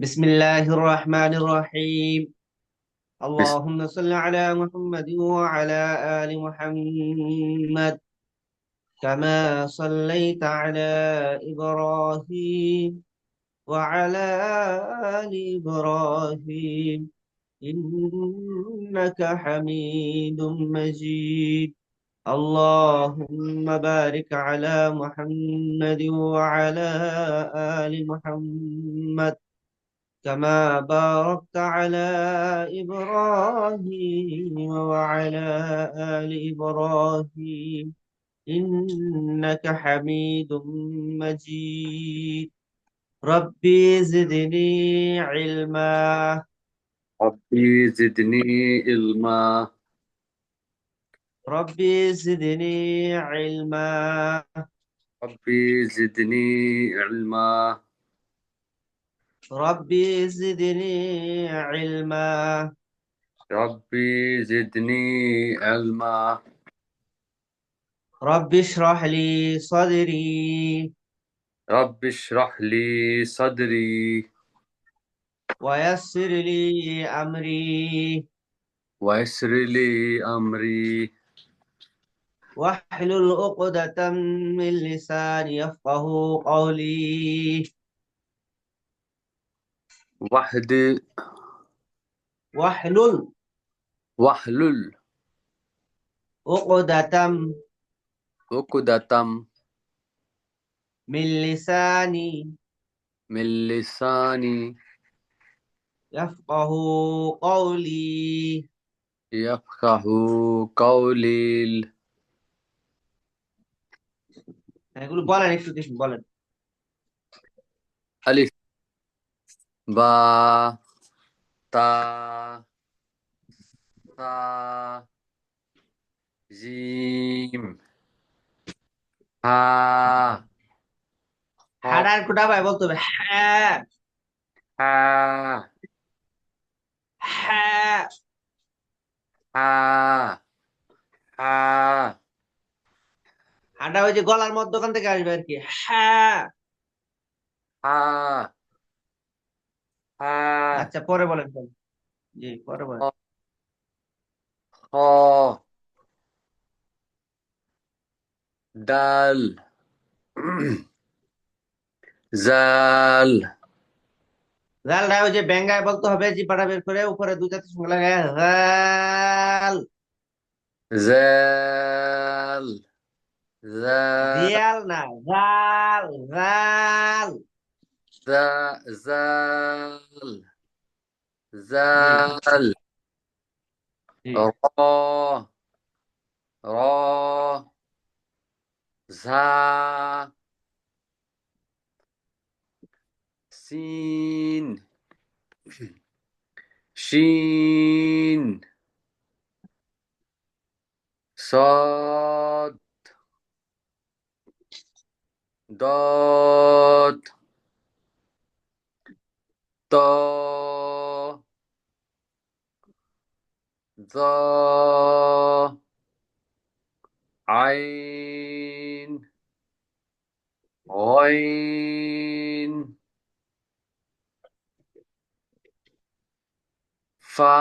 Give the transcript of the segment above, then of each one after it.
بسم الله الرحمن الرحيم. بس اللهم صل على محمد وعلى آل محمد كما صليت على إبراهيم وعلى آل إبراهيم إنك حميد مجيد. اللهم بارك على محمد وعلى آل محمد كما باركت على إبراهيم وعلى آل إبراهيم إنك حميد مجيد. ربي زدني علما. ربي زدني علما. ربي زدني علما. ربي زدني علما. ربي زدني علما. ربي زدني علما. ربي اشرح لي صدري رب اشرح لي صدري ويسر لي أمري ويسر لي أمري واحلل عقدة من لساني يفقه قولي. وحد واحلل واحلل عقدة عقدة من لساني من لساني يفقه قولي. يفقه قولي. এগুলো বলেন একটু কিছু বলেন। ألف با تا ثا جيم হা হ হাড়ার একটু ডাবায় বলতে হবে হ্যাঁ। হা হ্যাঁ। হা হা হাঁটা ওই যে গলার মধ্যখান থেকে আসবে আর কি। হ্যাঁ। হা হা আচ্ছা পরে বলেন বলেন। জি পরে বলেন। হ ডাল জাল জালটা ওই যে বেঙ্গায় বলতে হবে জিপাটা বের করে উপরে দুই জাতের সঙ্গে লাগায় জাল। জাল জাল জিয়াল না জাল। জাল। জাল জি জাল জি। র র ঝা সিন শিন صاد ضاد طا ظا عين غين فا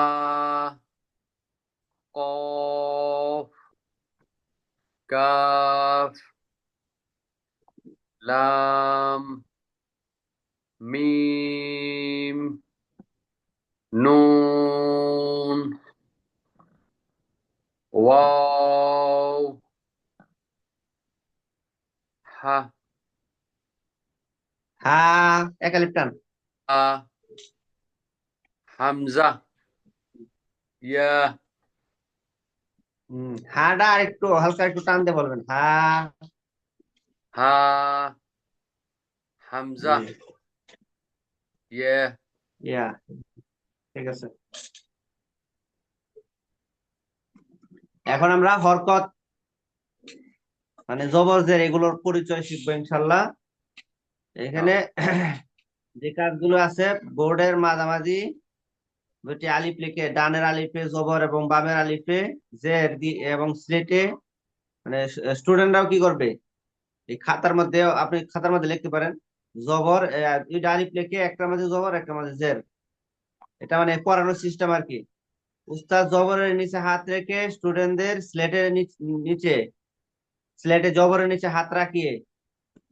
قاف كاف لام ميم نون واو ها হ্যাঁ একালিপ টান। হামজা ইয়া হাঁটা আর একটু হালকা একটু টান দিয়ে বলবেন হ্যাঁ। হা জি। হামজা ইয়া ইয়া ঠিক আছে। এখন আমরা হরকত মানে জবর জের এগুলোর পরিচয় শিখবো ইনশাল্লাহ। এখানে যে কাজগুলো আছে বোর্ডের মাঝামাঝি দুটি আলিফ লিখে ডানের আলিফে জবর এবং বামের আলিফে জের এবং স্লেটে মানে স্টুডেন্টরাও কি করবে এই খাতার মধ্যে আপনি খাতার মধ্যে লিখতে পারেন জবর দুইটা আলিফ লিখে একটা মাঝে জবর একটা মাঝে জের। এটা মানে পড়ানোর সিস্টেম আর কি। উস্তাদ জবরের নিচে হাত রেখে স্টুডেন্টদের নিচে স্লেটে জবরের নিচে হাত রাখিয়ে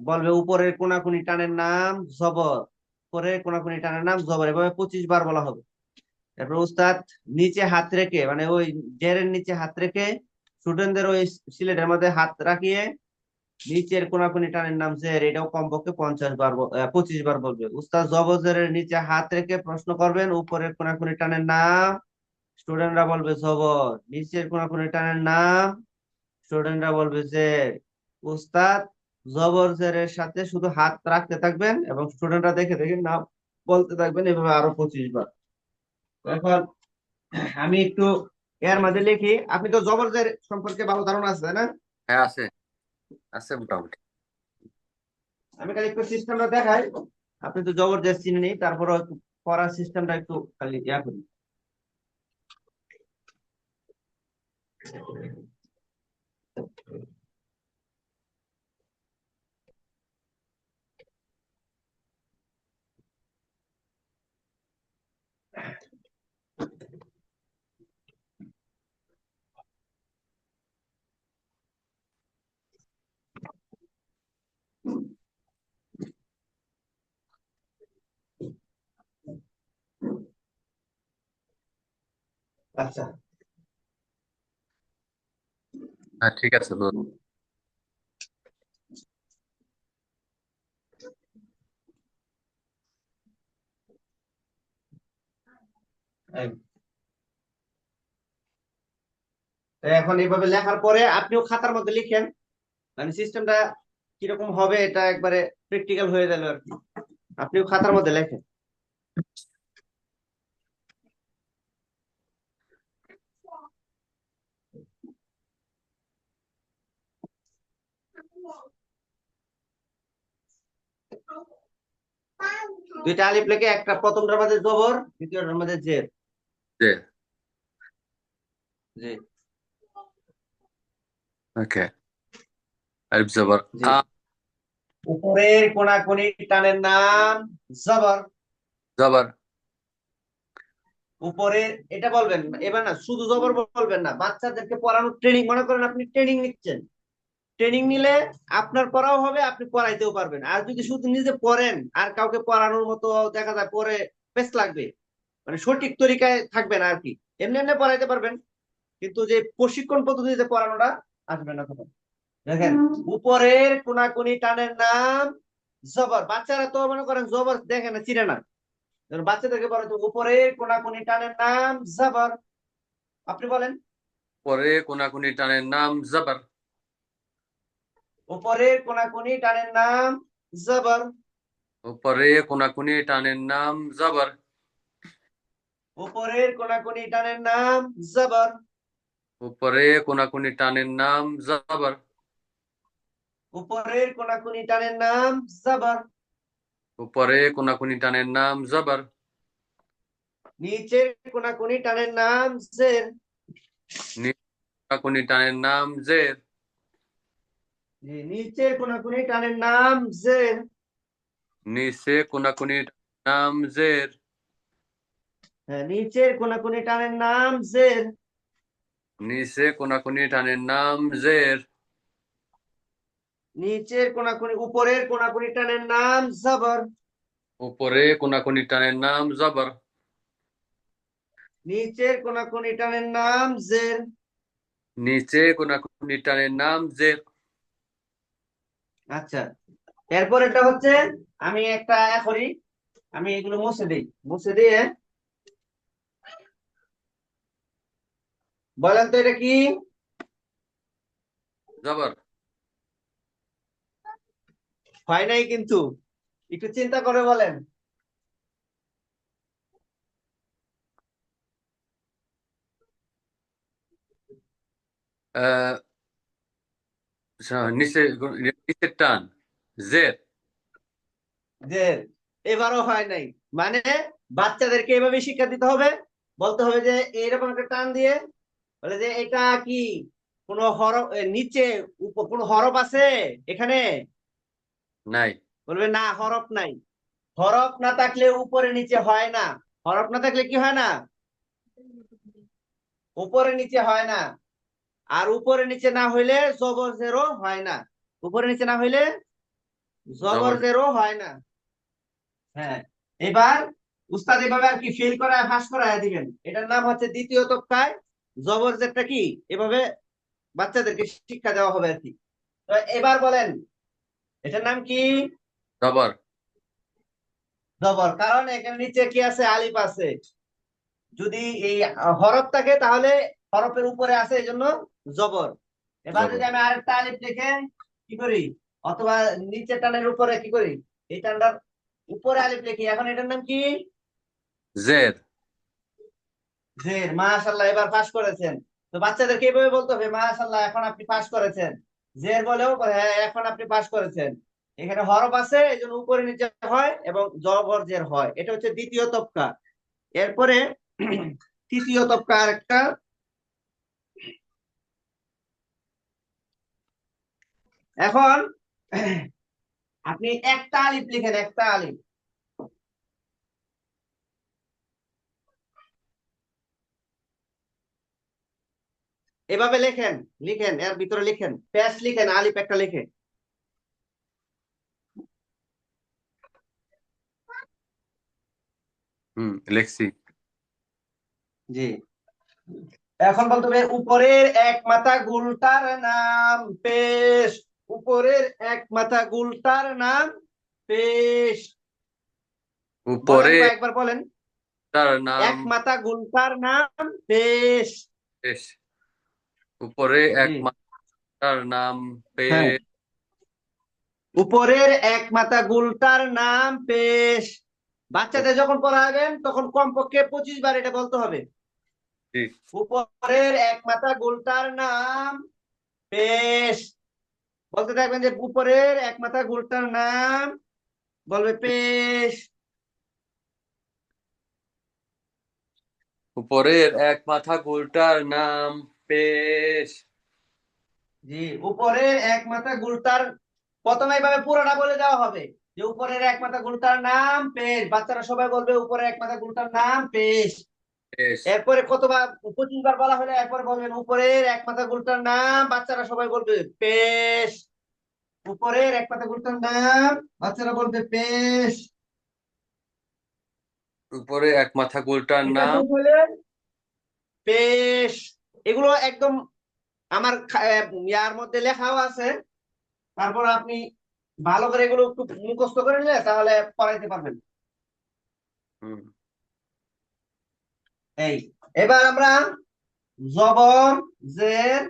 বলবে উপরের কোনাকুনি টানের নাম জবর, উপরের কোনাকুনি টানের নাম জবর, এভাবে 25 বার বলা হবে। তারপর উস্তাদ নিচে হাত রেখে মানে ওই জেরের নিচে হাত রেখে স্টুডেন্টদের ওই সিলেটের মধ্যে হাত রাখিয়ে নিচের কোনাকুনি টানের নাম জের, এটাও কমপক্ষে 50 বার 25 বার বলবে। উস্তাদ জবরের নিচে হাত রেখে প্রশ্ন করবেন উপরের কোনাকুনি টানের নাম, স্টুডেন্টরা বলবে জবর, নিচের কোনাকুনি টানের নাম, স্টুডেন্টরা বলবে জের। উস্তাদ জবর জেরের সাথে শুধু হাত রাখতে থাকবেন এবং স্টুডেন্টরা দেখে দেখে নাম বলতে থাকবেন, এভাবে আরো 25 বার। এখন আমি একটু এর মধ্যে লিখি। আপনি তো জবর জের সম্পর্কে ভালো ধারণা আছে তাই না? হ্যাঁ আছে, আছে মোটামুটি। আমি খালি একটু সিস্টেমটা দেখাই, আপনি তো জবর জের চিনেনি, তারপরে একটু পড়ার সিস্টেমটা একটু খালি ইয়া করি। আচ্ছা, হ্যাঁ ঠিক আছে তো। এই- তো এখন এইভাবে লেখার পরে আপনিও খাতার মধ্যে লিখেন, মানে সিস্টেমটা কিরকম হবে এটা একবারে প্র্যাকটিক্যাল হয়ে গেল আর কি। আপনিও খাতার মধ্যে লেখেন। দুইটা আলিফ লিখে একটা প্রথমটার মধ্যে জবর, দ্বিতীয়টার মধ্যে জের। যে জি ওকে, আলিফ জবর জি। আ। উপরের কোনাকুনি টানের নাম জবর। জবর উপরের এটা বলবেন এবার না, শুধু জবর বলবেন না, বাচ্চাদেরকে পড়ানোর ট্রেনিং, মনে করেন আপনি ট্রেনিং নিচ্ছেন, ট্রেনিং নিলে আপনার পড়াও হবে, আপনি পড়াইতেও পারবেন। আর যদি শুধু নিজে পড়েন আর কাউকে পড়ানোর মতো দেখা যায় পরে পেস লাগবে, মানে সঠিক তরিকায় থাকবে না আর কি। এমনি এমনি পড়াইতে পারবেন, কিন্তু যে প্রশিক্ষণ পদ্ধতিতে পড়ানোটা আসবে না তখন। দেখেন, উপরের কোনাকুনি টানের নাম জবর। বাচ্চারা তো মনে করেন জবর দেখে না, চিনে না। যেমন বাচ্চাদেরকে বলে তো উপরের কোনাকুনি টানের নাম জবর, আপনি বলেন পরে কোনাকুনি টানের নাম জবর। উপরের কোনাকুনি টানের নাম জবর। উপরে কোনাকুনি টানের নাম জবর। উপরের কোনাকুনি টানের নাম জবর। উপরে কোনাকুনি টানের নাম জবর। উপরের কোনাকুনি টানের নাম জবর। উপরে কোনাকুনি টানের নাম জবর। নিচের কোনাকুনি টানের নাম জের। নিচে কোনাকুনি টানের নাম জের। নিচের কোনাকুনি টানের নাম জের। নিচে কোনাকুনি নাম জের। হ্যাঁ, নিচের কোনাকুনি টানের নাম জের। নিচে কোনাকুনি টানের নাম জের। নিচের কোনাকুনি উপরের কোনাকুনি টানের নাম জবর। উপরে কোনাকুনি টানের নাম জবর। নিচের কোনাকুনি টানের নাম জের। নিচে কোনাকুনি টানের নাম জের। আচ্ছা, এরপর এটা হচ্ছে, আমি একটা করি, আমি এগুলো মুছে দিই, মুছে দিয়ে বলেন তো এটা কি? জবর হয় নাই কিন্তু, একটু চিন্তা করে বলেন। আহ নিচে নিচের টান জের। যে এবারও হয় নাই, মানে বাচ্চাদেরকে এভাবে শিক্ষা দিতে হবে, বলতে হবে যে এইরকম একটা টান দিয়ে বলে যে এটা কি কোন হরফ নিচে কোনো হরফ আছে এখানে? নাই। বলবে না, হরফ নাই। হরফ না থাকলে উপরে নিচে হয় না। হরফ না থাকলে কি হয় না? উপরে নিচে হয় না। আর উপরে নিচে না হইলে জবর জেরও হয় না। উপরে নিচে না হইলে জবর জবর জেরও হয় না। হ্যাঁ, এবার উস্তাদ এভাবে আর কি ফেল করা ফাঁস করায় দিবেন। এটার নাম হচ্ছে দ্বিতীয় তক্কায় জবর জেরটা কি, এভাবে বাচ্চাদেরকে শিক্ষা দেওয়া হবে আর কি। তো এবার বলেন, এটার নাম কি? জবর জবর, কারণ এখানে নিচে কি আছে? আলিফ আছে। যদি এই হরফ থাকে তাহলে হরফের উপরে আছে, এই জন্য জবর। এবার জবর যদি আমি আরেকটা আলিফ লিখে কি করি, অথবা নিচে টানের উপরে কি করি, এই টানটার উপরে আলিফ লিখি, এখন এটার নাম কি? জের জের। মাশাআল্লাহ, এবার পাস করেছেন। তো বাচ্চাদেরকে এইভাবে বলতে হবে, মাশাআল্লাহ এখন আপনি পাস করেছেন। জের বলেও হ্যাঁ এখন আপনি পাস করেছেন। এখানে হরফ আছে এই জন্য উপরে নিচে হয় এবং জবর জের হয়। এটা হচ্ছে দ্বিতীয় তবকা। এরপরে তৃতীয় তবকা আরেকটা। এখন আপনি একটা আলিফ লিখেন, একটা আলিফ। এভাবে লেখেন, লিখেন এর ভিতরে লিখেন, প্যাস লিখেন, আলিফ একটা লিখে। লিখছি। জি। এখন বলতে হবে উপরের এক মাথা গুলটার নাম পেশ। উপরের এক মাথা গুলটার নাম পেশ। বলেন, উপরে কয়েকবার বলেন। তার নাম এক মাথা গুলটার নাম পেশ। পেশ। উপরে জি। এক মাতার নাম হ্যাঁ, পেশ। উপরের এক মাথা গুলটার নাম পেশ। বাচ্চাদের যখন পড়াবেন তখন কমপক্ষে 25 বার এটা বলতে হবে। জি। উপরের এক মাথা গুলটার নাম পেশ। বলতে থাকবেন যে উপরের এক মাথা গুলটার নাম, বলবে পেশ। উপরের এক মাথা গোলটার নাম পেশ। জি, উপরের এক মাথা গুলটার, প্রথমে এইভাবে পুরোটা বলে দেওয়া হবে যে উপরের এক মাথা গুলটার নাম পেশ। বাচ্চারা সবাই বলবে উপরের এক মাথা গুলটার নাম পেশ। পেশ। এরপরে কতবার, 25 বার বলা হলে একবার বলবেন উপরের এক মাথা গুলটার নাম, বাচ্চারা সবাই বলবে পেশ। উপরের এক মাথা গুলটার নাম, বাচ্চারা বলবে পেশ। উপরে এক মাথা গোলটার এটা নাম শেষ হলে পেশ। এগুলো একদম আমার ইয়ার মধ্যে লেখাও আছে। তারপর আপনি ভালো করে এগুলো একটু মুখস্থ করে নিলে তাহলে পড়াইতে পারবেন। হুম, এই, এবার আমরা জবর জের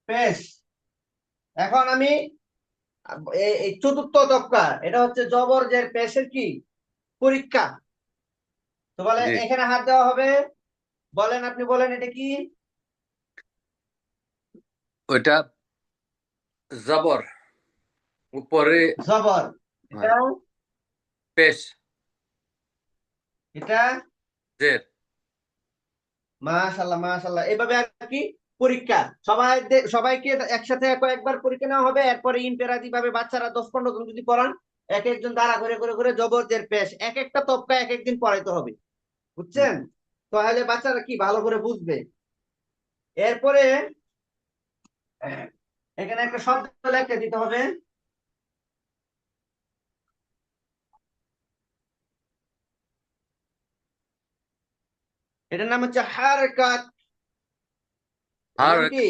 পেশ। এখন আমি এই চতুর্থ তবকা, এটা হচ্ছে জবর জের পেশের কি পরীক্ষা। তো বলে জি। এখানে হাত দেওয়া হবে। বলেন, আপনি বলেন এটা কি? ওইটা জবর। উপরে জবর। এটা, হ্যাঁ, পেশ। এটা। জের। মাশাল্লাহ মাশাল্লাহ, এভাবে আর কি পরীক্ষা। সবাই সবাইকে একসাথে কয়েকবার পরীক্ষা নেওয়া হবে। এরপরে ইনফেরাদি ভাবে বাচ্চারা 10-15 জন যদি পড়ান, এক একজন দ্বারা করে করে করে জবরদের পেশ এক একটা তবকা এক একদিন পড়াইতে হবে। হুম, বুঝছেন? তাহলে বাচ্চারা কি ভালো করে বুঝবে। এরপরে এখানে একটা শব্দ লিখে দিতে হবে। এটার নাম হচ্ছে হারকাত। এর হার নাম কি?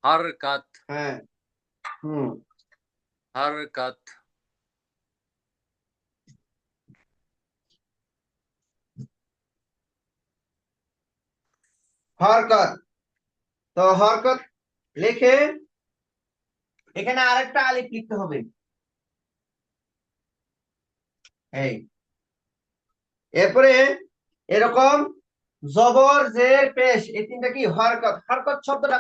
হারকাত। হ্যাঁ। হুম। হারকাত। হরকত। তো হরকত লিখে এখানে আরেকটা আলিফ লিখতে হবে। এই, এরপরে এরকম জবর জের পেশ, এই তিনটা কি হরকত। হরকত শব্দটা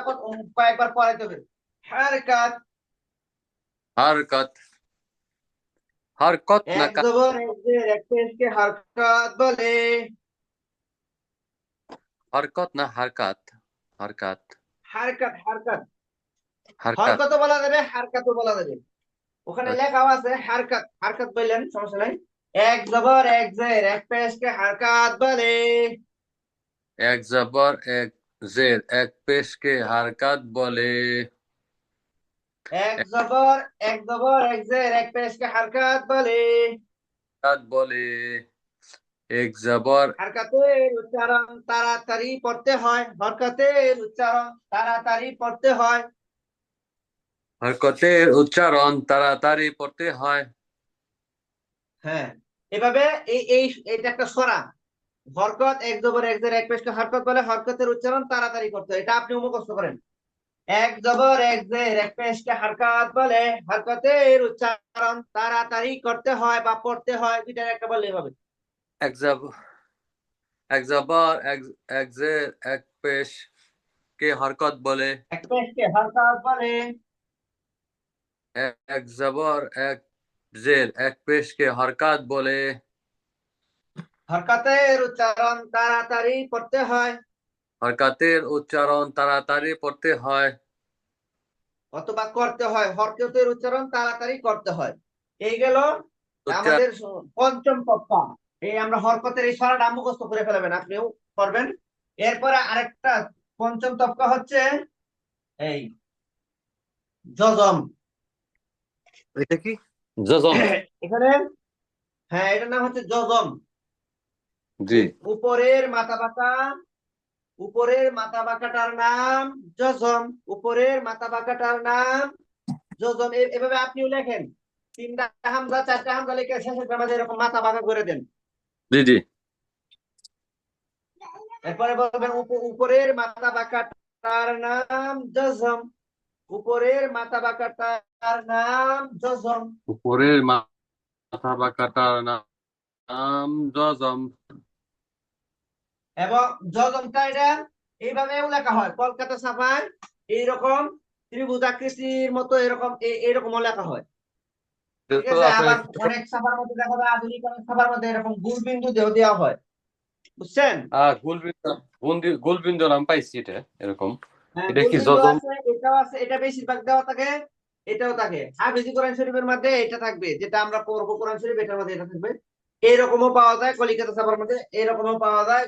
কয়েকবার পড়াইতে হবে। হরকত। হারকাত। হারকত না এক জবর এক জের এক পেশকে হরকত বলে। হরকত না হারকাত। হারকাত। হারকত হারকত। হারকাত। হরকতও বলা যাবে, হারকাতও বলা যাবে। ওখানে লেখাও আছে হারকাত, হারকাত বললেন সমস্যা নাই। এক জবর এক জের এক পেশকে হারকাত বলে। এক জবর এক জের এক পেশকে হারকাত বলে। এক জবর এক জবর এক জের এক পেশকে হারকাত বলে। হারকাত বলে। এক জবর হরকতের উচ্চারণ তাড়াতাড়ি পড়তে হয়, হরকতের উচ্চারণ তাড়াতাড়ি পড়তে হয়। হরকতের উচ্চারণ তাড়াতাড়ি পড়তে হয়। হ্যাঁ, এভাবে এই এই এটা একটা সরা। হরকত এক জবর এক জের এক পেশকে হরকত বলে, হরকতের উচ্চারণ তাড়াতাড়ি করতে হয়, এটা আপনি মুখস্থ করেন। এক জবর এক জের এক পেশকে হরকত বলে, হরকতের উচ্চারণ তাড়াতাড়ি করতে হয় বা পড়তে হয়, দুইটার একটা বললেই হবে। এক জবর এক জবর এক এক জের এক পেশ কে হরকত বলে। এক পেশকে হরকত বলে। এক জবর এক জের এক পেশকে হরকাত বলে। হরকতের উচ্চারণ তাড়াতাড়ি পড়তে হয়, হরকাতের উচ্চারণ তাড়াতাড়ি পড়তে হয়। অথবা করতে হয়, হরকতের উচ্চারণ তাড়াতাড়ি করতে হয়। এই গেল উচ্চারণ আমাদের পঞ্চম তক্তা। এই আমরা হরকতের এই সরাটা মুখস্থ করে ফেলবেন, আপনিও করবেন। এরপরে আরেকটা পঞ্চম তক্তা হচ্ছে এই যজম। এটা কি? জজম। এখানে হ্যাঁ, এটার নাম হচ্ছে যজম। জি। উপরের মাথা বাঁকা, উপরের মাথা বাঁকাটার নাম যজম। উপরের মাথা বাঁকাটার নাম যজম। এভাবে আপনিও লেখেন, তিনটা হামজা চারটা হামজা লিখে শেষের মাঝে এরকম মাথা বাঁকা করে দেন। জি জি। এরপরে বলবেন উপরের মাথা বাঁকাটার নাম যজম। উপরের মাথা বাঁকাটার নাম যজম। উপরের মাথা বাঁকাটার নাম জজম। এবং যজমটা এটা এইভাবেও লেখা হয়, কলকাতা ছাপায় এইরকম ত্রিভুজাকৃতির মতো এরকম এরকমও লেখা হয়। ঠিক তো আছে, আপনার আবার অনেক ছাপার মধ্যে দেখা যায়, আধুনিক অনেক ছাপার মধ্যে এরকম গুলবিন্দু দিয়েও দেওয়া হয়, বুঝছেন? গোলবিন্দু নাম পাইছি এটা এরকম। হ্যাঁ, এটা কি গোলবিন্দু জজম? আছে, এটাও আছে, এটা বেশিরভাগ দেওয়া থাকে, এটাও থাকে। হাফেজি কোরআন শরীফের মধ্যে এটা থাকবে, যেটা আমরা পড়বো কোরআন শরীফ, এটার মধ্যে এটা থাকবে। এরকমও পাওয়া যায় কলিকাতা ছাপার মধ্যে, এরকমও পাওয়া যায়।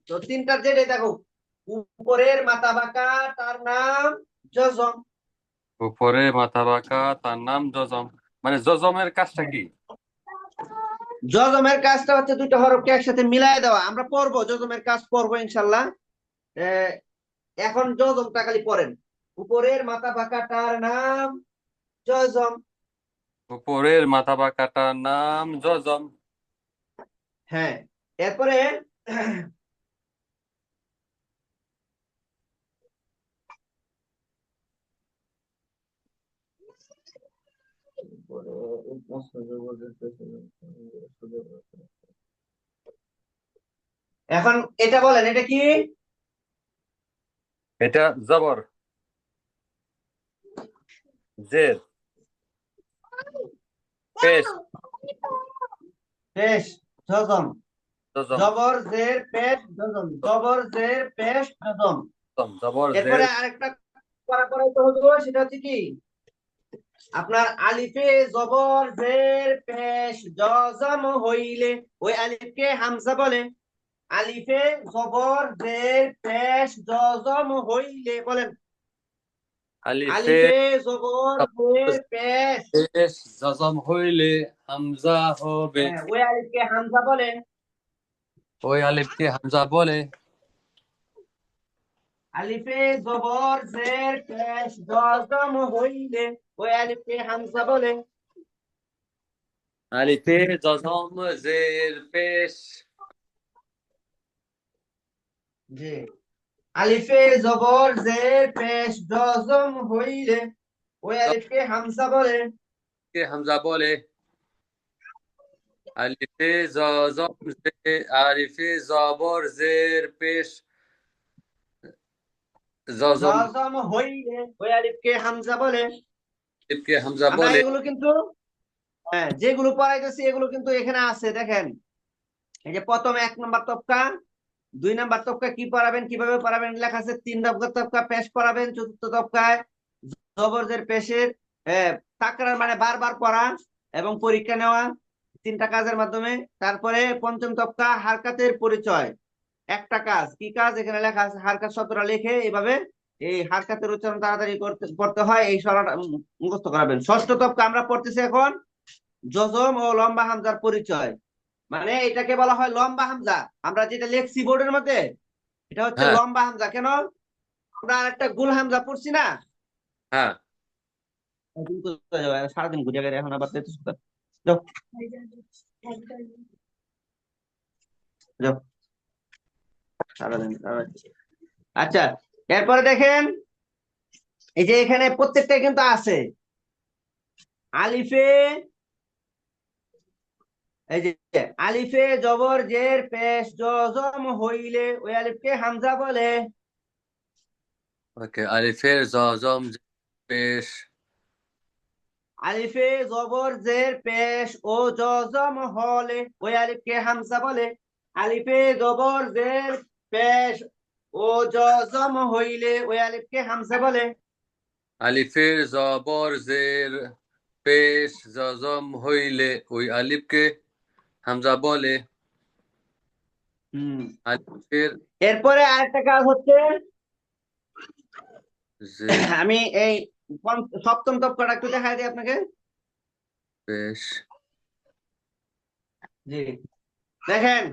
তো তিনটার যেটাই দেখো, উপরের মাথা বাঁকা তার নাম যজম। উপরে মাথা বাঁকা তার নাম জজম। মানে জজমের কাজটা কি? যজমের কাজটা হচ্ছে দুইটা হরফকে একসাথে মিলায় দেওয়া। আমরা পড়বো যজমের কাজ, পড়বো ইনশাল্লাহ। আহ, এখন যজমটা খালি পড়েন। উপরের মাথা বাঁকাটার নাম যজম। উপরের মাথা বাঁকাটার নাম জজম। হ্যাঁ, এরপরে এখন এটা বলেন, এটা কি? এটা জবর জের পেশ পেশ যজম। জজম। জবর জের পেশ যজম, জবর জের পেশ যজম। জবর জের এরপরে আরেকটা করা করাইতে হতো, সেটা হচ্ছে কি, আপনার আলিফে জবর জের পেশ জজম হইলে ওই আলিফকে হামজা বলে। আলিফে জবর জের পেশ জজম হইলে, বলেন। আলিফে আলিফে জবর জের পেশ, পেশ জজম হইলে হামজা হবে। হ্যাঁ, ওই আলিফকে হামজা বলে। ওই আলিফকে হামজা বলে। আলিফে জবর জের পেশ জজম হইলে ওই আলিফকে হামজা বলে। আলিফে জজম জের পেশ। জি, আলিফে জবর জের পেশ জজম হইলে ওই আলিফকে হামজা বলে। কে হামজা বলে। আলিফে জজম আলিফে জবর জের পেশ জজম জজম হইলে ওই আলিফকে হামজা বলে। আলিফকে হামজা আমরা বলে। এগুলো কিন্তু, হ্যাঁ, যেগুলো পড়াইতেছি এগুলো কিন্তু এখানে আছে, দেখেন। এই যে প্রথম 1 নম্বর তবকা, 2 নম্বর তবকা কি পড়াবেন, কিভাবে পড়াবেন লেখা আছে। 3 নম্বর তবকা পেশ পড়াবেন, চতুর্থ তবকায় জবরজের পেশের তাকরার মানে বারবার পড়া এবং পরীক্ষা নেওয়া, 3টা কাজের মাধ্যমে। তারপরে পঞ্চম তবকা হারকাতের পরিচয়, একটা কাজ, কি কাজ এখানে লেখা আছে, হারকাত শব্দটা লিখে এইভাবে এই হারকাতের উচ্চারণ তাড়াতাড়ি করতে হয়, এই সরাটা মুখস্থ করাবেন। ষষ্ঠ তবকা আমরা পড়তেছি এখন জজম ও লম্বা হামজার পরিচয়, মানে এটাকে বলা হয় লম্বা হামজা। আমরা যেটা লিখছি বোর্ডের মধ্যে এটা হচ্ছে হ্যাঁ লম্বা হামজা। কেন? আমরা একটা গুল হামজা পড়ছি না? হ্যাঁ সারাদিন ঘুরে গেলে এখন আবার যাও, যাও, সারাদিন। আচ্ছা, এরপরে দেখেন এই যে এখানে প্রত্যেকটা কিন্তু আছে আলিফে, এই যে আলিফে জবর জের পেশ জজম হইলে ওই আলিফকে হামজা বলে। ওকে আলিফের জজম পেশ আলিফে জবর জের পেশ ও জজম হলে ওই আলিফকে হামজা বলে। আলিফে জবর জের পেশ ও জজম হইলে ওই আলিফকে হামজা বলে। আলিফের জবর জের পেশ জজম হইলে ওই আলিফকে হামজা বলে। হম। আলিফের এরপরে আরেকটা কাজ হচ্ছে, জের আমি এই সপ্তম তবকাটা একটু দেখাই দিই আপনাকে। পেশ জি, দেখেন,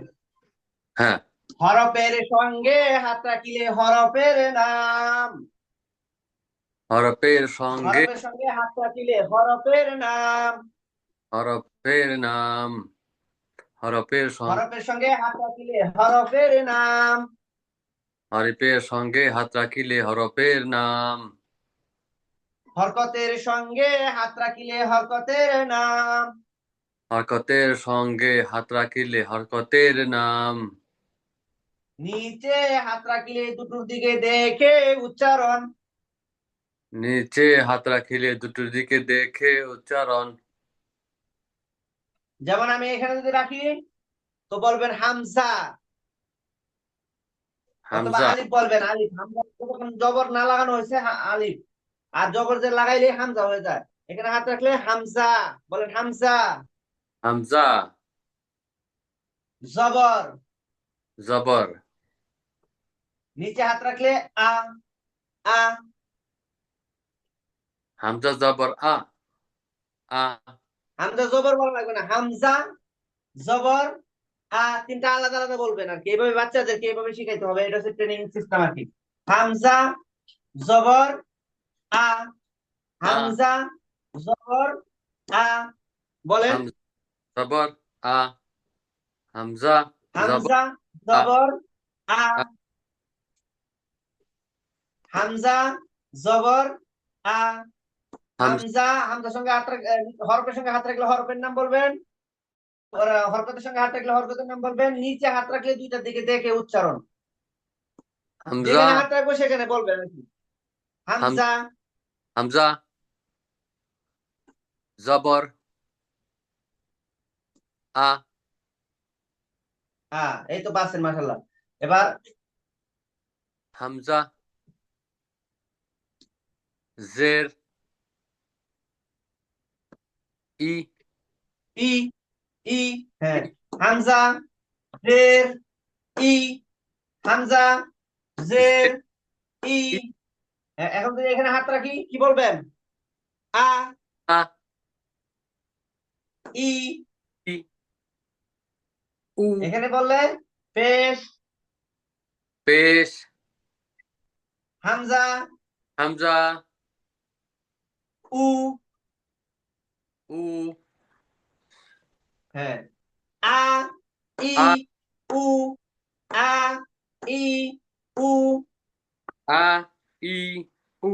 হ্যাঁ হরফের সঙ্গে হাত রাখিলে হরফের নাম, হরফের সঙ্গে হরফের সঙ্গে হাত রাখিলে হরফের নাম, হরফের নাম হরফের সঙ্গে হরফের সঙ্গে হাত রাখিলে হরফের নাম, হরফের সঙ্গে হাত রাখিলে হরফের নাম হরকতের সঙ্গে হাত রাখিলে হরকতের নাম, হরকতের সঙ্গে হাত রাখিলে হরকতের নাম নিচে হাত রাখিলে দুটোর দিকে দেখে উচ্চারণ। নিচে হাত রাখিলে দুটোর দিকে দেখে উচ্চারণ। যেমন আমি এখানে যদি রাখি তো বলবেন হামজা, অথবা হামজা আলিফ বলবেন, আলিফ। হামজা যখন জবর না লাগানো হয়েছে আলিফ, আর জবর যে লাগাইলে হামজা হয়ে যায়। এখানে হাত রাখলে হামজা, বলেন হামজা। হামজা জবর, জবর নিচে হাত রাখলে আ, আ। হামজা জবর আ আ হামজা জবর বলা লাগবে না, হামজা জবর আ, 3টা আলাদা আলাদা বলবেন আর কি। এইভাবে বাচ্চাদেরকে এইভাবে শিখাইতে হবে, এটা হচ্ছে ট্রেনিং সিস্টেম আর কি। হামজা জবর আ, আ হামজা জবর আ, বলেন হামজা জবর আ হামজা জবর হামজা আ জবর আ, আ হামজা জবর আ, হামজা হামজা। হামজার সঙ্গে হরফের সঙ্গে হাত রাখলে হরফের নাম বলবেন, হরকতের সঙ্গে হাত রাখলে হরকতের নাম বলবেন। নিচে হাত রাখলে দুইটার দিকে দেখে উচ্চারণ, হামজা যেখানে হাত রাখবো সেখানে বলবেন আর কি। হাম হামজা, হামজা জবর আ হ্যাঁ, এই তো পাচ্ছেন, মাশাআল্লাহ। এবার হামজা জের ই ই, ই, হ্যাঁ, হামজা জের ই, হামজা জের জের ই। ই এখন যদি এখানে হাত রাখি কি বলবেন? আ, আ ই। ই উ এখানে বললে পেশ, পেশ হামজা হামজা উ, উ হ্যাঁ, আ, ই, আ উ, আ, ই, উ, আ ই উ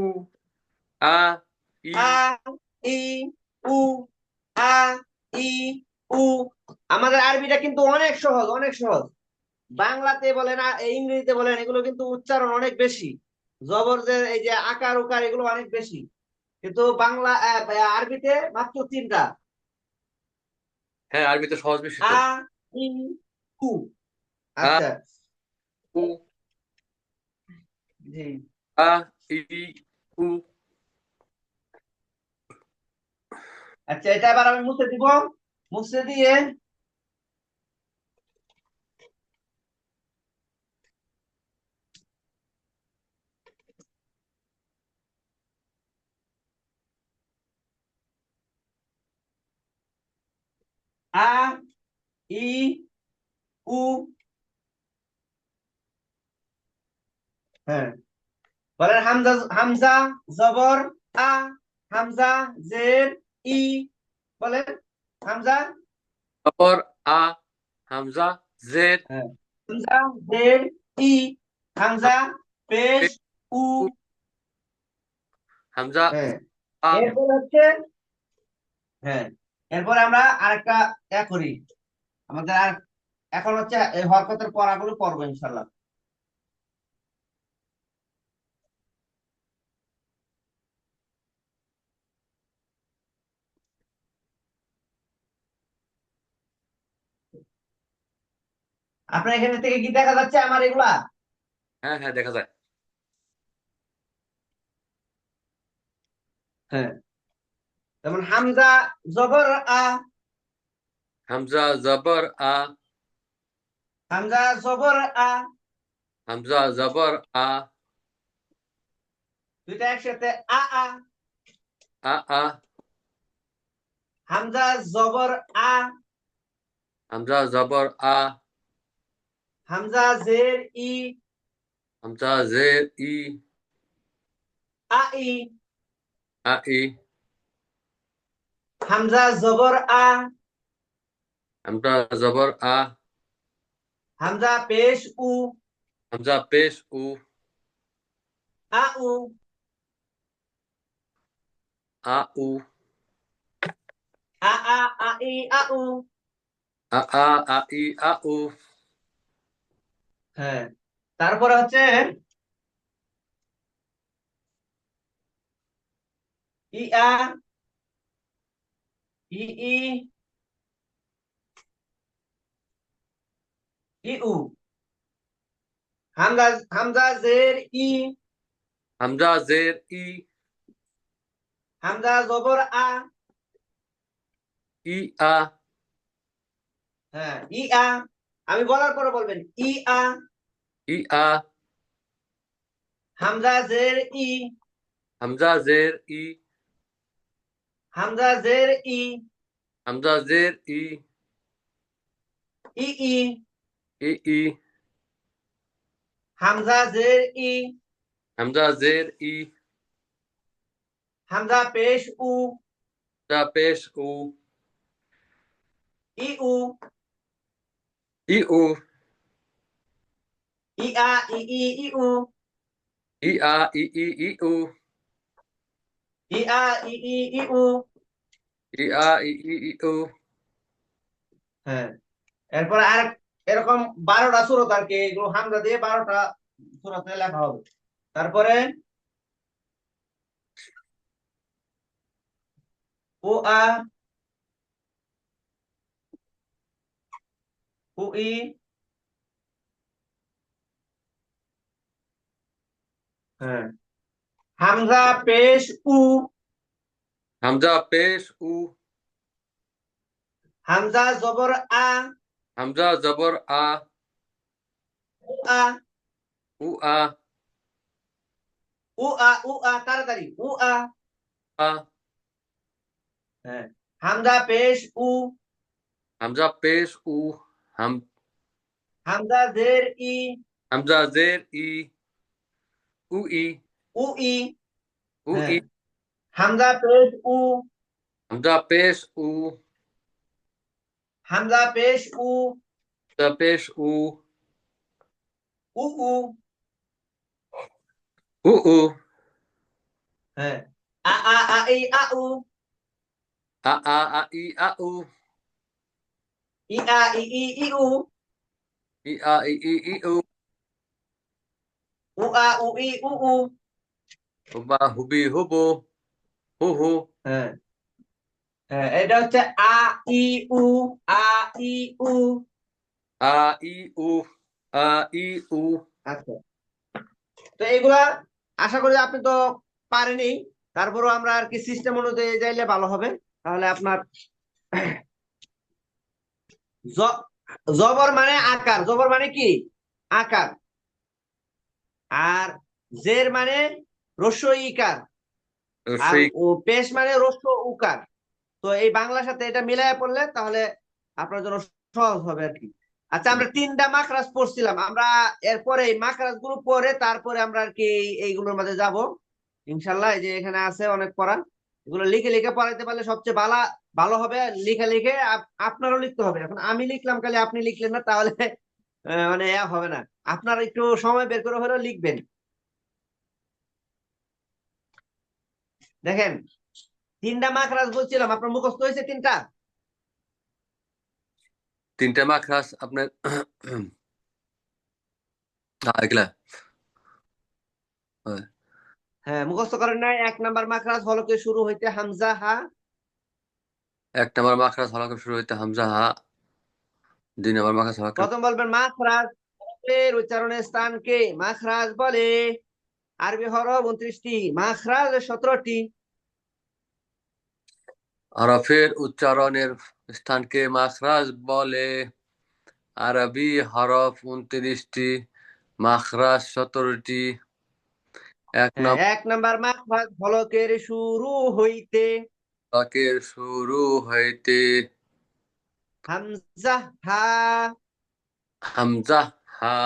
আ ই আ, ই, উ, আ, ই, উ। আমাদের আরবিটা কিন্তু অনেক সহজ, অনেক সহজ। বাংলাতে বলেন আর ইংরেজিতে বলেন, এগুলো কিন্তু উচ্চারণ অনেক বেশি, জবর যে এই যে আকার উকার এগুলো অনেক বেশি। কিন্তু বাংলা আরবিতে মাত্র 3টা, হ্যাঁ আরবিতে সহজ বেশি আ, তো ই, উ। আ আচ্ছা, উ জি, আ ই উ আচ্ছা, এটা এবার আমি মুছে দিব। মুছে দিয়ে আ ই উ, হ্যাঁ, বলেন হামজা, হামজা জবর আ, হামজা জের ই, বলেন হামজা, জবর আ, হামজা জের, হ্যাঁ, হামজা জের ই, হামজা পেশ উ, হামজা হ্যাঁ, আ। এরপর হচ্ছে, হ্যাঁ, এরপর আমরা আরেকটা করি, আমাদের আর এখন হচ্ছে এই হরকতের পড়াগুলো পড়বো ইনশাল্লাহ। আপনার এখানে থেকে কি দেখা যাচ্ছে আমার এগুলা? হ্যাঁ হ্যাঁ দেখা যায়। হ্যাঁ, যেমন হামজা জবর আ, হামজা জবর আ, হামজা জবর আ, হামজা জবর আ, দুইটা একসাথে আ আ, আ আ, হামজা জবর আ, হামজা জবর আ, হামজা জের ই, হামজা জের ই, আ ই, আ ই, হামজা জবর আ, হামজা জবর আ, হামজা পেশ উ, হামজা পেশ উ, আ উ, আ উ, আ আ, আ ই, আ উ, আ আ, আ ই, আ উ, হ্যাঁ, তারপরে হচ্ছে ই আ, ই ই, ই উ, হামজা, হামজা জের ই, হামজা জের ই, হামজা জবর আ, ই আ, হ্যাঁ, ই আ, আমি বলার পরে বলবেন ই আ, ই আ, হামজা জের ই, হামজা জের ই, হামজা জের ই, হামজা জের ই, ই ই, ই ই, হামজা জের ই, হামজা জের ই, হামজা পেশ উ, হামজা পেশ উ, ই উ, ই উ, ই আ, ই ই, ই উ, ই আ, ই ই, ই উ, ই আ, ই ই, ই উ, ই আ, ই ই, ই উ, হ্যাঁ, এরপর আর এরকম 12টা সূরত আর কি, এগুলো হামজা দিয়ে 12টা সূরতে লেখা হবে। তারপরে ও আ, উ ই, হ্যাঁ, হামজা পেশ উ, হামজা পেশ উ, হামজা জবর আ, হামজা জবর আ, উ আ, উ আ, উ আ, উ আ, তাড়াতাড়ি উ আ, আ, হ্যাঁ, হামজা পেশ উ, হামজা পেশ উ, হাম, হামজা জের ই, হামজা জের ই, উ ই, উ ই, উ হ্যাঁ, ই, হামজা পেশ উ, হামজা পেশ উ, হামজা পেশ উ, হামজা পেশ উ, উ উ, উ উ, হ্যাঁ, আ আ, আ ই, আ উ, আ আ, আ ই, আ উ, ই আ, ই ই, ই উ, ই আ, ই ই, ই উ, উ আ, উ ই, উ উ, হুবা, হুবি, হুবু, হু হু, হ্যাঁ, হ্যাঁ, এটা হচ্ছে আ ই উ, আ ই উ, আ ই উ, আ ই উ, আচ্ছা, তো এগুলা আশা করি আপনি তো পারেনি, তারপরও আমরা আর কি সিস্টেম অনুযায়ী যাইলে ভালো হবে। তাহলে আপনার জবর মানে আকার, জবর মানে কি আকার, আর জের মানে রস্য ইকার, আর সেই ও পেশ মানে রস্য উকার। তো এই বাংলার সাথে এটা মিলায় পড়লে তাহলে আপনার জন্য সহজ হবে আর কি। আচ্ছা, আমরা তিনটা মাখরাজ পড়ছিলাম, আমরা এরপরে এই মাখরাজ গুলো পরে তারপরে আমরা আর কি এইগুলোর মাঝে যাব ইনশাল্লাহ। এই যে এখানে আছে অনেক পড়া, এগুলো লিখে লিখে পড়াইতে পারলে সবচেয়ে ভালো ভালো হবে। লিখে লিখে আপনারও লিখতে হবে। এখন আমি লিখলাম খালি আপনি লিখলেন না, তাহলে মানে হবে না। আপনার একটু সময় বের করে হলেও লিখবেন। দেখেন, তিনটা মাখরাজ বলছিলাম, আপনার মুখস্থ হয়েছে তিনটা? তিনটা মাখরাজ আপনার এগুলা হয়। হ্যাঁ, মুখস্থ করেন নাই? এক নাম্বার মাখরাজ হলকে শুরু হইতে হামজা হা। এক নম্বর মাখরাজ হলকে শুরু হইতে হামজা হা। দুই নম্বর মাখরাজ হলকে প্রথম বলবেন মাখরাজ, হরফের উচ্চারণের স্থানকে মাখরাজ বলে। আরবি হরফ 29টি, মাখরাজ 17টি। হরফের উচ্চারণের স্থানকে মাখরাজ বলে। আরবি হরফ 29টি, মাখরাজ 17টি। এক হ্যাঁ, এক নাম্বার মাখরাজ হলকের শুরু হইতে নম্বর শুরু হইতে হামজা হা। হামজা হা।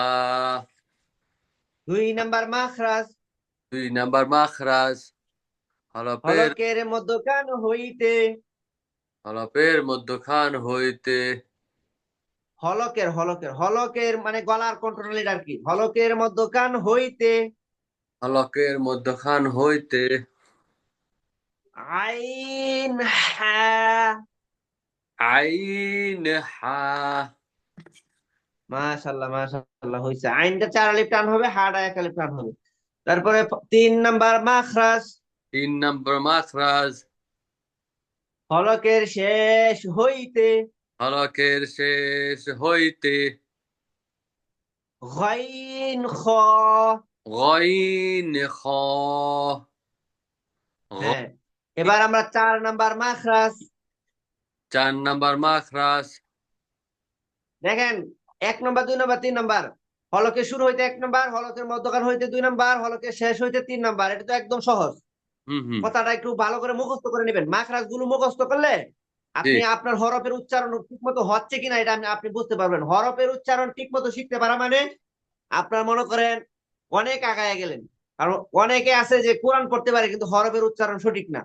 দুই নাম্বার মাখরাজ দুই নম্বর মাখরাজ হরফের হলকের মধ্যখান হইতে হরফের মধ্যখান হইতে হলকের হলকের হলকের মানে গলার কন্ট্রোল আর কি, হলকের মধ্যখান হইতে হলকের মধ্যখান হইতে আইন হা। আইন হা। মাশাল্লাহ মাশাল্লাহ, হয়েছে। আইনটা 4 আলিফ টান হবে, হাটা 1 আলিফ টান হবে। তারপরে 3 নাম্বার মাখরাজ তিন নম্বর মাখরাজ হলকের শেষ হইতে হলকের শেষ হইতে গাইন খ। গইন খ। হ্যাঁ, এবার আমরা 4 নাম্বার মাখরাজ। চার নম্বর মাখরাজ দেখেন, 1 নাম্বার 2 নাম্বার 3 নাম্বার, হলকের শুরু হইতে 1 নাম্বার, হলকের মধ্যখান হইতে 2 নাম্বার, হলকের শেষ হইতে 3 নাম্বার। এটা তো একদম সহজ। হুম হুম। কথাটা একটু ভালো করে মুখস্থ করে নেবেন। মাখরাজ গুলো মুখস্থ করলে জি আপনি আপনার হরফের উচ্চারণ ঠিক মতো হচ্ছে কিনা এটা আপনি বুঝতে পারবেন। হরফের উচ্চারণ ঠিক মতো শিখতে পারা মানে আপনার মনে করেন অনেক আগায় গেলেন। কারণ অনেকে আছে যে কোরআন পড়তে পারে কিন্তু হরফের উচ্চারণ সঠিক না।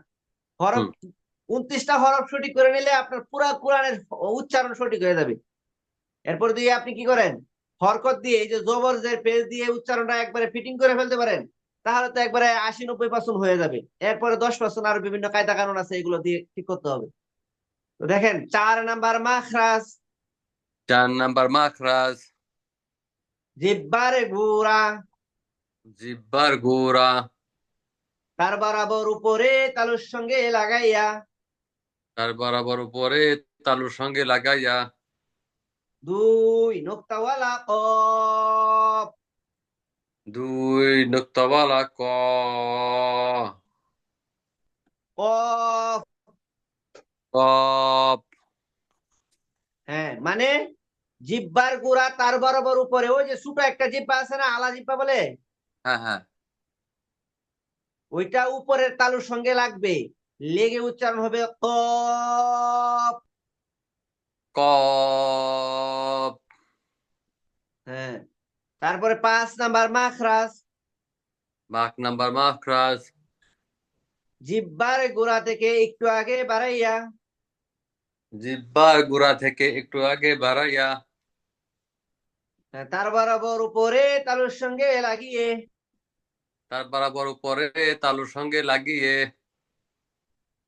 হরফ হুম 29টা হরফ সঠিক করে নিলে আপনার পুরা কোরআনের উচ্চারণ সঠিক হয়ে যাবে। এরপর দিয়ে আপনি কি করেন, হরকত দিয়ে এই যে জবর জের পেজ দিয়ে উচ্চারণটা একবারে ফিটিং করে ফেলতে পারেন, তাহলে তো একবারে 80-90% হয়ে যাবে। এরপরে 10% আরো বিভিন্ন কায়দা কানুন আছে, এগুলো দিয়ে ঠিক করতে হবে। তো দেখেন, 4 নাম্বার মাখরাজ চার নম্বর মাখরাজ জিব্বার গুড়া, জিব্বার গোড়া তার বরাবর উপরে তালুর সঙ্গে লাগাইয়া। তার বরাবর উপরে তালুর সঙ্গে লাগাইয়া। 2 নোক্তাওয়ালা কফ, দুই নুক্তাওয়ালা ক। কফ। কপ। হ্যাঁ, মানে জিব্বার গুড়া তার বরাবর উপরে, ওই যে ছোট একটা জিব্বা আছে না, আলা জিব্বা বলে, হ্যাঁ হ্যাঁ। ওইটা উপরের তালুর সঙ্গে লাগবে, লেগে উচ্চারণ হবে কফ। কপ। হ্যাঁ, তারপরে 5 নাম্বার মাখরাজ এক নাম্বার মাখরাজ জিব্বার গোড়া থেকে একটু আগে বাড়াইয়া। জিব্বার গোড়া থেকে একটু আগে বাড়াইয়া। হ্যাঁ, তার বরাবর উপরে তালুর সঙ্গে লাগিয়ে। তার বরাবর উপরে তালুর সঙ্গে লাগিয়ে।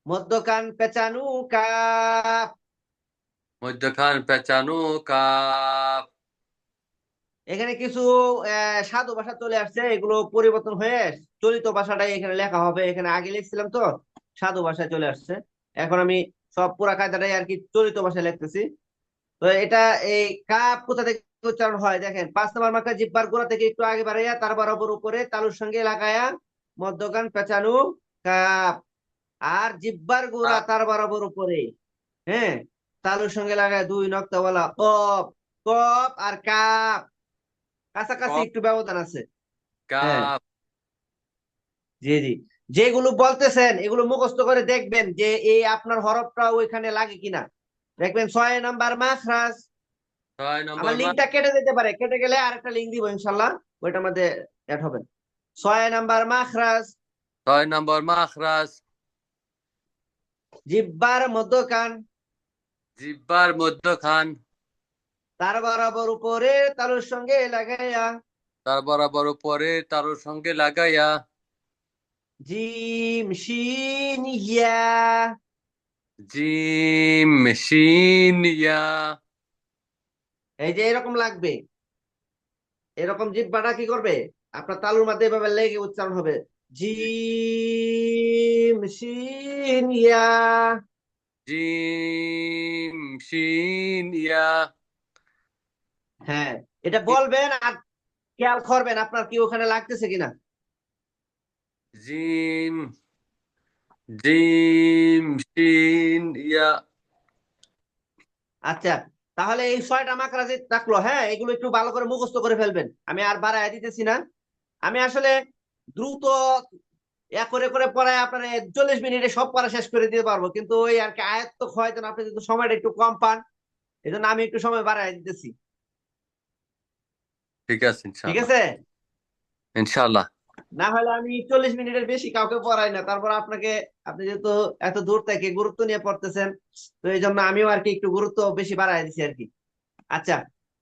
মধ্যখান পেঁচানো কাপ। মধ্যখান পেঁচানো কাপ। এখানে কিছু সাধু ভাষা চলে আসছে, এগুলো পরিবর্তন হয়ে চলিত ভাষাটাই এখানে লেখা হবে। এখানে আগে লিখছিলাম তো সাধু ভাষায় চলে আসছে, এখন আমি সব পুরা কায়দাটাই আর কি চলিত ভাষায় লিখতেছি। তো এটা এই কাপ কোথা থেকে উচ্চারণ হয় দেখেন, 5 নম্বর মার্কা জিব্বার গোড়া থেকে একটু আগে বাড়াইয়া তার বরাবর উপরে তালুর সঙ্গে লাগায়া মধ্যখান পেঁচানো কাপ। আর জিব্বার গোড়া আ- তার বরাবর উপরে। হ্যাঁ, তালুর সঙ্গে লাগায় দুই নক্তা বলা কপ। কপ আর কাপ কাছাকাছি কপ একটু ব্যবধান আছে। হ্যাঁ, কাপ। জি জি। যেগুলো বলতেছেন এগুলো মুখস্থ করে দেখবেন যে এই আপনার হরফটা ওইখানে লাগে কিনা। দেখবেন 6 নাম্বার মাখরাজ। 6 নম্বর আমার লিঙ্কটা কেটে যেতে পারে, কেটে গেলে আরেকটা লিঙ্ক দিব ইনশাল্লাহ, ওইটার মধ্যে অ্যাড হবে। 6 নাম্বার মাখরাজ। 6 নম্বর মাখরাজ। জিব্বার মধ্যখান জিহ্বার মধ্যখান। তার বরাবর উপরে তালুর সঙ্গে লাগাইয়া। তার বরাবর উপরে তারুর সঙ্গে লাগাইয়া। জিম শিন ইয়া। জিম শিন ইয়া। এই যে এরকম লাগবে, এরকম জিহ্বাটা কি করবে, আপনার তালুর মধ্যে এভাবে লেগে উচ্চারণ হবে। জিম শিন ইয়া। জিম শিন ইয়া। হ্যাঁ, এটা বলবেন আর খেয়াল করবেন আপনার কি ওখানে লাগতেছে কিনা। জিম জিম শিন ইয়া। আচ্ছা, তাহলে এই 6টা মাকড়া যে থাকলো, হ্যাঁ, এগুলো একটু ভালো করে মুখস্থ করে ফেলবেন, আমি আর বাড়ায় দিতেছি না। আমি আসলে দ্রুত করে করে পড়ায় আপনার 40 মিনিটে সব পড়া শেষ করে দিতে পারবো, কিন্তু ওই আর কি আয়ত্ত হয় যেন আপনি যদি সময়টা একটু কম পান, এই জন্য আমি একটু সময় বাড়ায় দিতেছি। ঠিক আছে ঠিক ইনশাআল্লাহ। আছে, ইনশাআল্লাহ। না হলে আমি 40 মিনিটের বেশি কাউকে পড়াই না, তারপর আপনাকে, আপনি যেহেতু এত দূর থেকে গুরুত্ব নিয়ে পড়তেছেন, তো এই জন্য আমিও আর কি একটু গুরুত্ব বেশি বাড়াই দিছি আর কি। আচ্ছা,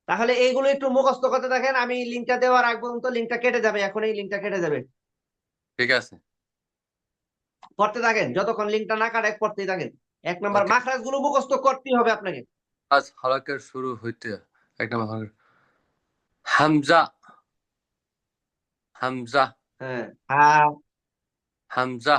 তাহলে এইগুলো একটু মুখস্থ করতে থাকেন, আমি লিঙ্কটা দেওয়ার আগ পর্যন্ত লিঙ্কটা কেটে যাবে, এখন এই লিঙ্কটা কেটে যাবে। ঠিক আছে। পড়তে থাকেন, যতক্ষণ লিঙ্কটা না কাটে পড়তেই থাকেন। 1 নাম্বার ওকে। মাখরাজ গুলো মুখস্থ করতেই হবে আপনাকে। আজ হরকের শুরু হইতে 1 নম্বর হরফ হামজা। হামজা। হ্যাঁ, হা, হামজা।